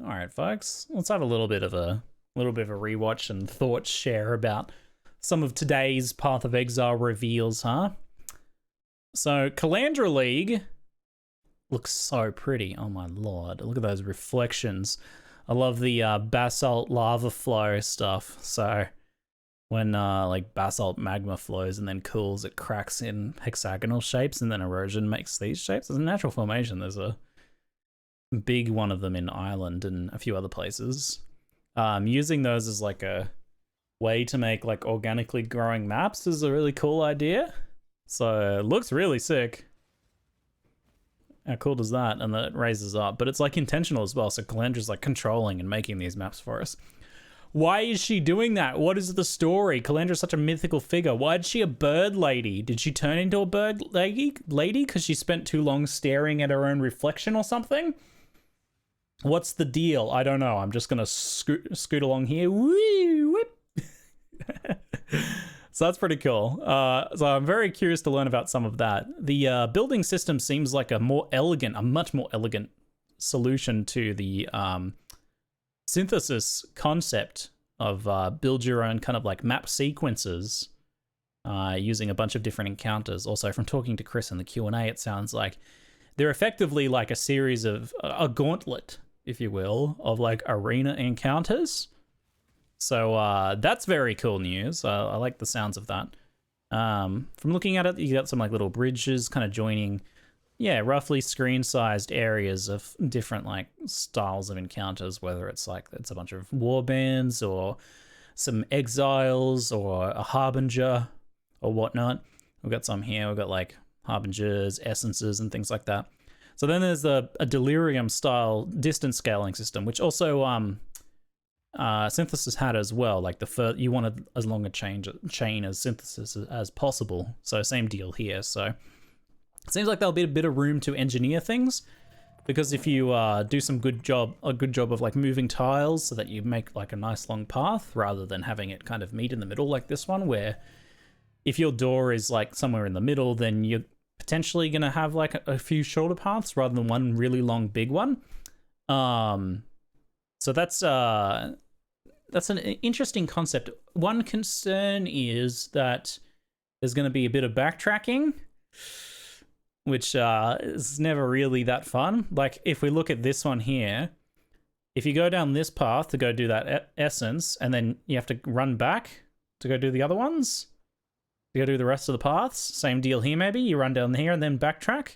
All right, folks, let's have a little bit of a rewatch and thoughts share about some of today's Path of Exile reveals, huh? So, Kalandra League looks so pretty. Oh my lord, look at those reflections. I love the basalt lava flow stuff. So, when like basalt magma flows and then cools, it cracks in hexagonal shapes, and then erosion makes these shapes. It's a natural formation. There's a big one of them in Ireland and a few other places. Using those as like a way to make like organically growing maps is a really cool idea. So it looks really sick. How cool does that? And then it raises up, but it's like intentional as well. So Kalandra's like controlling and making these maps for us. Why is she doing that? What is the story? Kalandra's such a mythical figure. Why is she a bird lady? Did she turn into a bird lady because she spent too long staring at her own reflection or something? What's the deal? I don't know. I'm just gonna scoot along here. Woo, whip. So that's pretty cool. So I'm very curious to learn about some of that. The building system seems like a much more elegant solution to the synthesis concept of build your own kind of like map sequences using a bunch of different encounters. Also, from talking to Chris in the Q&A, it sounds like they're effectively like a series of a gauntlet, if you will, of like arena encounters. So that's very cool news. I like the sounds of that. From looking at it, you got some like little bridges kind of joining, yeah, roughly screen-sized areas of different like styles of encounters, whether it's like it's a bunch of warbands or some exiles or a harbinger or whatnot. We've got some here. We've got like harbingers, essences, and things like that. So then there's a delirium style distance scaling system, which also synthesis had as well. Like you wanted as long a chain as synthesis as possible. So same deal here. So it seems like there'll be a bit of room to engineer things, because if you do a good job of like moving tiles so that you make like a nice long path rather than having it kind of meet in the middle like this one, where if your door is like somewhere in the middle, then you're potentially going to have like a few shorter paths rather than one really long big one. So that's an interesting concept. One concern is that there's going to be a bit of backtracking, which is never really that fun. Like if we look at this one here, if you go down this path to go do that essence, and then you have to run back to go do the other ones, to go do the rest of the paths, same deal here maybe. You run down here and then backtrack.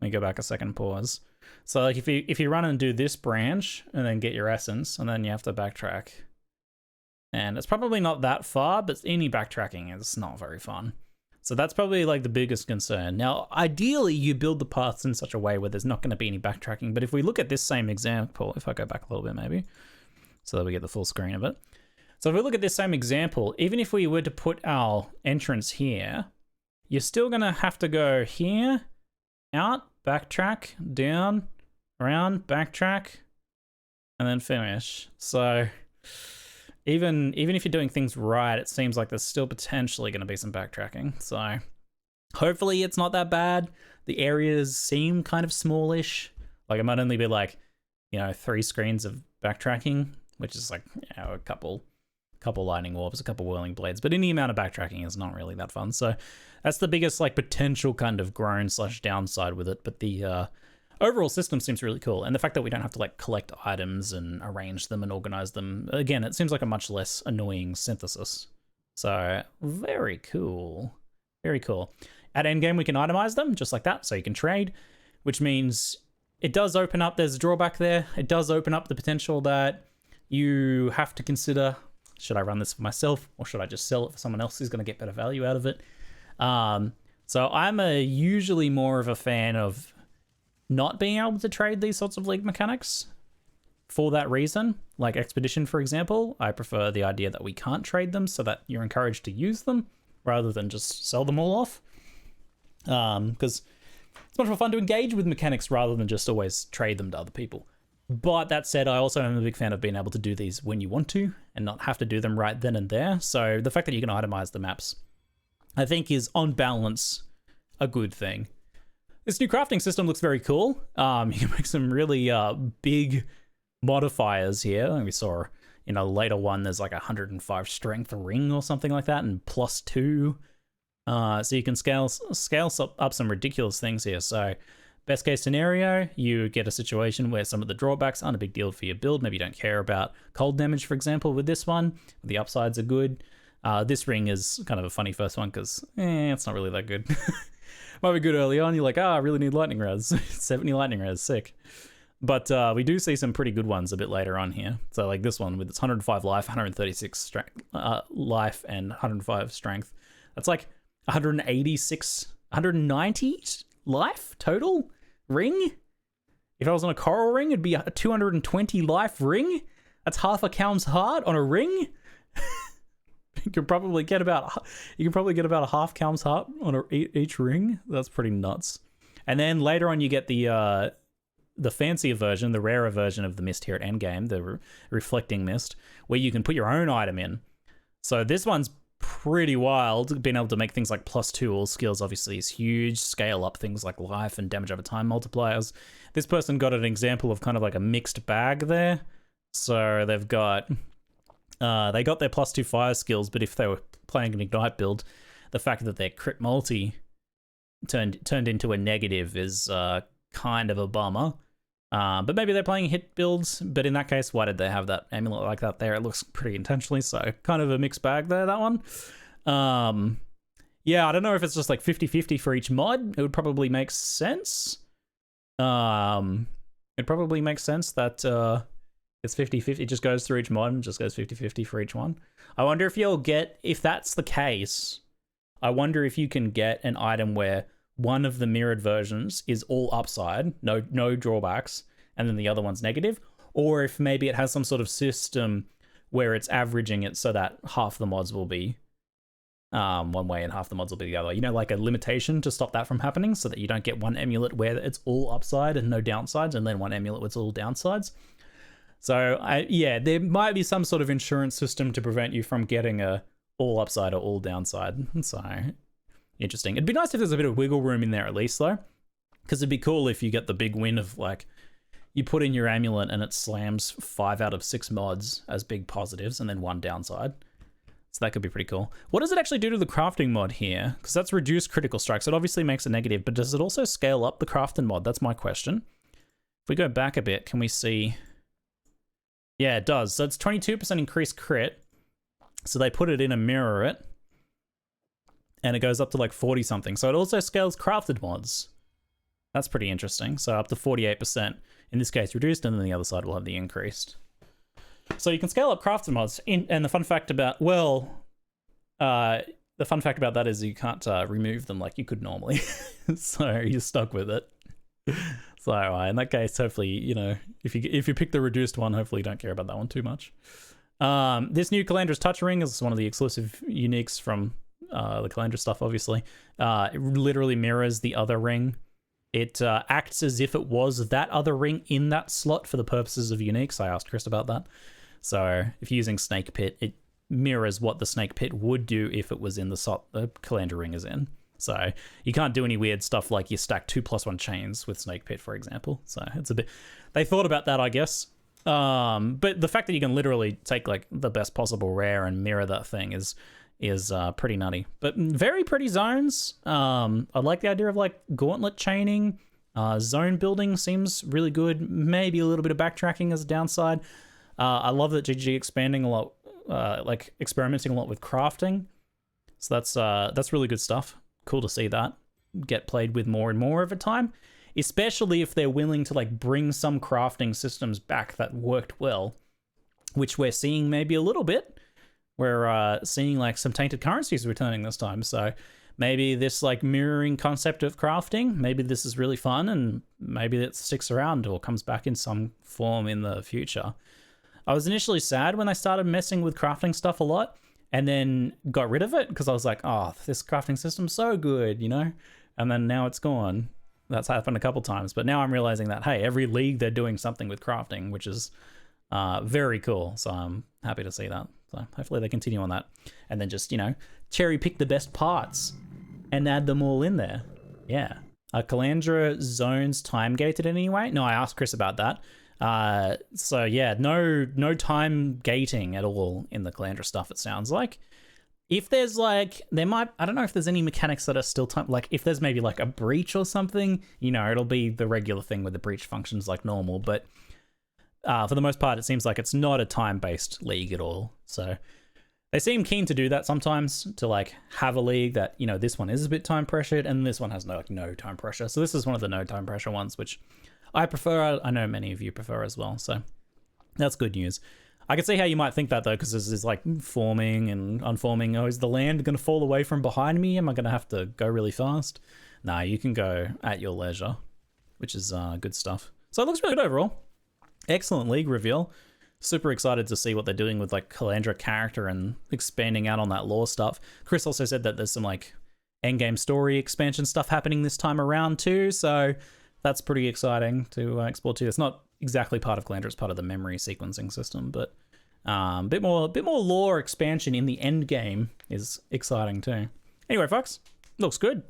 Let me go back a second, pause. So like if you run and do this branch and then get your essence, and then you have to backtrack. And it's probably not that far, but any backtracking is not very fun. So that's probably like the biggest concern. Now, ideally, you build the paths in such a way where there's not going to be any backtracking. But if we look at this same example, if I go back a little bit maybe, so that we get the full screen of it. So if we look at this same example, even if we were to put our entrance here, you're still going to have to go here, out, backtrack, down, around, backtrack, and then finish. So even if you're doing things right, it seems like there's still potentially going to be some backtracking. So hopefully it's not that bad. The areas seem kind of smallish. Like it might only be like, 3 screens of backtracking, which is like, a couple lightning orbs, a couple whirling blades. But any amount of backtracking is not really that fun. So that's the biggest like potential kind of groan/downside with it. But the overall system seems really cool. And the fact that we don't have to like collect items and arrange them and organize them, again, it seems like a much less annoying synthesis. So very cool. Very cool. At endgame, we can itemize them just like that. So you can trade, which means it does open up, there's a drawback there. It does open up the potential that you have to consider, should I run this for myself or should I just sell it for someone else who's going to get better value out of it? So I'm usually more of a fan of not being able to trade these sorts of league mechanics for that reason. Like Expedition, for example, I prefer the idea that we can't trade them so that you're encouraged to use them rather than just sell them all off. Because it's much more fun to engage with mechanics rather than just always trade them to other people. But that said, I also am a big fan of being able to do these when you want to and not have to do them right then and there. So the fact that you can itemize the maps, I think, is on balance a good thing. This new crafting system looks very cool. You can make some really big modifiers here. We saw in a later one there's like 105 strength ring or something like that, and +2. So you can scale up some ridiculous things here. So best case scenario, you get a situation where some of the drawbacks aren't a big deal for your build. Maybe you don't care about cold damage, for example, with this one. The upsides are good. This ring is kind of a funny first one because it's not really that good. Might be good early on. You're like, I really need lightning res. 70 lightning res, sick. But we do see some pretty good ones a bit later on here. So like this one with its 105 life, 136 strength, life, and 105 strength. That's like 190 life total ring. If I was on a coral ring, it'd be a 220 life ring. That's half a Calm's heart on a ring. You can probably get about a half Calm's heart on each ring. That's pretty nuts. And then later on, you get the fancier version, the rarer version of the mist here at endgame, the reflecting mist, where you can put your own item in. So this one's pretty wild. Being able to make things like +2 all skills obviously is huge. Scale up things like life and damage over time multipliers. This person got an example of kind of like a mixed bag there. So they've got they got their +2 fire skills, but if they were playing an ignite build, the fact that their crit multi turned into a negative is kind of a bummer. But maybe they're playing hit builds, but in that case, why did they have that amulet like that there? It looks pretty intentionally, so kind of a mixed bag there, that one. Yeah, I don't know if it's just like 50-50 for each mod. It would probably make sense. It probably makes sense that it's 50-50. It just goes through each mod and just goes 50-50 for each one. I wonder if you'll get, if that's the case, I wonder if you can get an item where one of the mirrored versions is all upside, no drawbacks, and then the other one's negative, or if maybe it has some sort of system where it's averaging it so that half the mods will be one way and half the mods will be the other way. You know, like a limitation to stop that from happening, so that you don't get one amulet where it's all upside and no downsides, and then one amulet where it's all downsides. So yeah, there might be some sort of insurance system to prevent you from getting a all upside or all downside. So interesting. It'd be nice if there's a bit of wiggle room in there at least, though, because it'd be cool if you get the big win of like you put in your amulet and it slams 5 out of 6 mods as big positives and then 1 downside. So that could be pretty cool. What does it actually do to the crafting mod here? Because that's reduced critical strikes. It obviously makes a negative, but does it also scale up the crafting mod? That's my question. If we go back a bit, can we see? Yeah, it does. So it's 22% increased crit. So they put it in and mirror it. And it goes up to like 40 something. So it also scales crafted mods. That's pretty interesting. So up to 48%. In this case reduced, and then the other side will have the increased. So you can scale up crafted mods. And the fun fact about, well, the fun fact about that is you can't remove them like you could normally. So you're stuck with it. So in that case, hopefully, you know, if you pick the reduced one, hopefully you don't care about that one too much. This new Kalandra's Touch Ring is one of the exclusive uniques from the Kalandra stuff, obviously. It literally mirrors the other ring. It acts as if it was that other ring in that slot for the purposes of uniques. I asked Chris about that. So if you're using Snake Pit, it mirrors what the Snake Pit would do if it was in the slot the Kalandra ring is in. So you can't do any weird stuff like you stack 2+1 chains with Snake Pit, for example. So it's a bit... They thought about that, I guess. But the fact that you can literally take like the best possible rare and mirror that thing is pretty nutty. But very pretty zones. I like the idea of like gauntlet chaining. Zone building seems really good. Maybe a little bit of backtracking as a downside. I love that GG expanding a lot, like experimenting a lot with crafting. So that's really good stuff. Cool to see that get played with more and more over time, especially if they're willing to like bring some crafting systems back that worked well, which we're seeing maybe a little bit. We're seeing like some tainted currencies returning this time. So maybe this like mirroring concept of crafting, maybe this is really fun and maybe it sticks around or comes back in some form in the future. I was initially sad when I started messing with crafting stuff a lot and then got rid of it because I was like, oh, this crafting system's so good, you know? And then now it's gone. That's happened a couple times. But now I'm realizing that, hey, every league they're doing something with crafting, which is very cool. So I'm happy to see that. So hopefully they continue on that. And then just, you know, cherry pick the best parts and add them all in there. Yeah. Are Kalandra zones time gated anyway? No, I asked Chris about that. So yeah, no time gating at all in the Kalandra stuff, it sounds like. If there's like, I don't know if there's any mechanics that are still time, like if there's maybe like a breach or something, you know, it'll be the regular thing with the breach functions like normal, but for the most part, it seems like it's not a time-based league at all. So they seem keen to do that sometimes, to like have a league that, you know, this one is a bit time pressured and this one has no time pressure. So this is one of the no time pressure ones, which I prefer. I know many of you prefer as well. So that's good news. I can see how you might think that though, because this is like forming and unforming. Oh, is the land going to fall away from behind me? Am I going to have to go really fast? Nah, you can go at your leisure, which is good stuff. So it looks really good overall. Excellent league reveal. Super excited to see what they're doing with like Kalandra character and expanding out on that lore stuff. Chris also said that there's some like endgame story expansion stuff happening this time around too. So that's pretty exciting to explore too. It's not exactly part of Kalandra, it's part of the memory sequencing system, but a bit more lore expansion in the end game is exciting too. Anyway, folks, looks good.